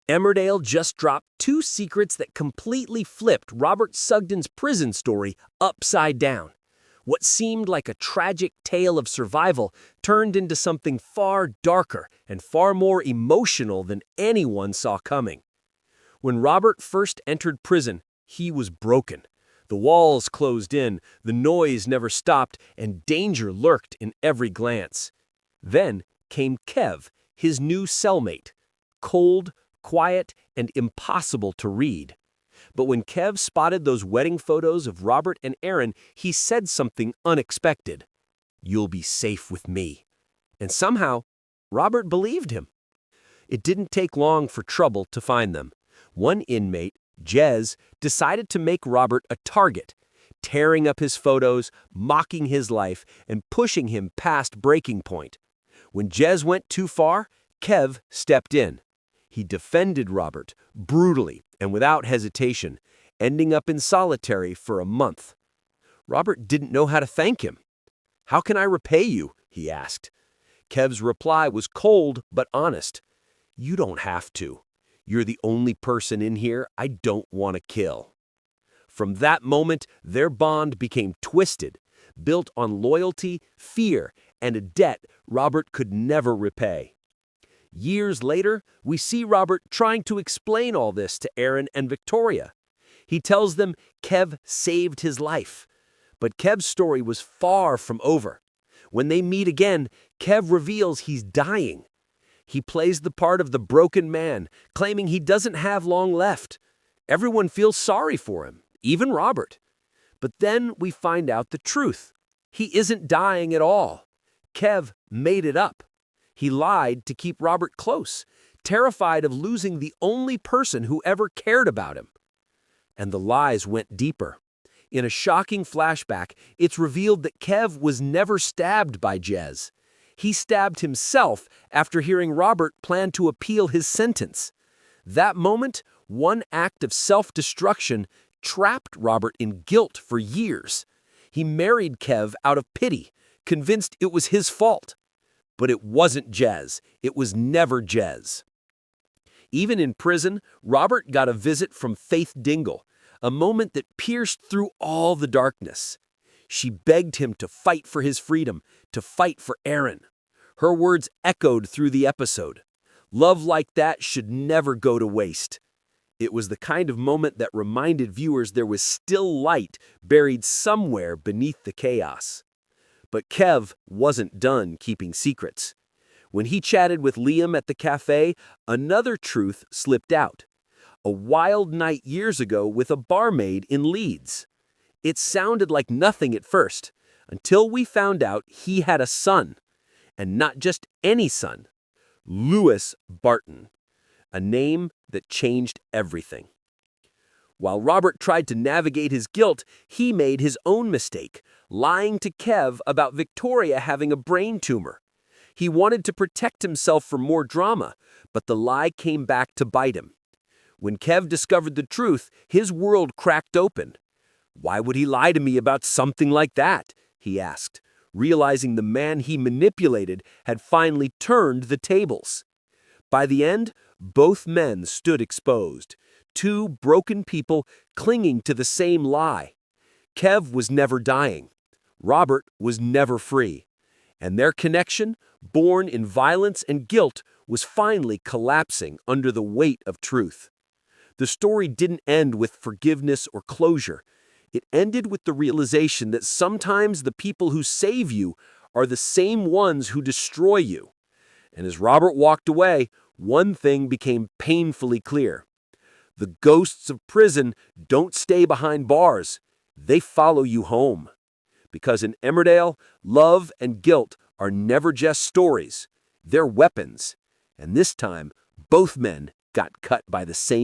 Emmerdale just dropped two secrets that completely flipped Robert Sugden's prison story upside down. What seemed like a tragic tale of survival turned into something far darker and far more emotional than anyone saw coming. When Robert first entered prison, he was broken. The walls closed in, the noise never stopped, and danger lurked in every glance. Then came Kev, his new cellmate. Cold, quiet, and impossible to read. But when Kev spotted those wedding photos of Robert and Erin, he said something unexpected. "You'll be safe with me." And somehow, Robert believed him. It didn't take long for trouble to find them. One inmate, Jez, decided to make Robert a target, tearing up his photos, mocking his life, and pushing him past breaking point. When Jez went too far, Kev stepped in. He defended Robert brutally and without hesitation, ending up in solitary for a month. Robert didn't know how to thank him. "How can I repay you?" he asked. Kev's reply was cold but honest. "You don't have to. You're the only person in here I don't want to kill." From that moment, their bond became twisted, built on loyalty, fear, and a debt Robert could never repay. Years later, we see Robert trying to explain all this to Erin and Victoria. He tells them Kev saved his life. But Kev's story was far from over. When they meet again, Kev reveals he's dying. He plays the part of the broken man, claiming he doesn't have long left. Everyone feels sorry for him, even Robert. But then we find out the truth. He isn't dying at all. Kev made it up. He lied to keep Robert close, terrified of losing the only person who ever cared about him. And the lies went deeper. In a shocking flashback, it's revealed that Kev was never stabbed by Jez. He stabbed himself after hearing Robert plan to appeal his sentence. That moment, one act of self-destruction, trapped Robert in guilt for years. He married Kev out of pity, convinced it was his fault. But it wasn't Jez. It was never Jez. Even in prison, Robert got a visit from Faith Dingle, a moment that pierced through all the darkness. She begged him to fight for his freedom, to fight for Erin. Her words echoed through the episode. Love like that should never go to waste. It was the kind of moment that reminded viewers there was still light buried somewhere beneath the chaos. But Kev wasn't done keeping secrets. When he chatted with Liam at the cafe, another truth slipped out. A wild night years ago with a barmaid in Leeds. It sounded like nothing at first, until we found out he had a son. And not just any son. Lewis Barton. A name that changed everything. While Robert tried to navigate his guilt, he made his own mistake, lying to Kev about Victoria having a brain tumor. He wanted to protect himself from more drama, but the lie came back to bite him. When Kev discovered the truth, his world cracked open. "Why would he lie to me about something like that?" he asked, realizing the man he manipulated had finally turned the tables. By the end, both men stood exposed. Two broken people clinging to the same lie. Kev was never dying. Robert was never free. And their connection, born in violence and guilt, was finally collapsing under the weight of truth. The story didn't end with forgiveness or closure. It ended with the realization that sometimes the people who save you are the same ones who destroy you. And as Robert walked away, one thing became painfully clear. The ghosts of prison don't stay behind bars. They follow you home. Because in Emmerdale, love and guilt are never just stories. They're weapons. And this time, both men got cut by the same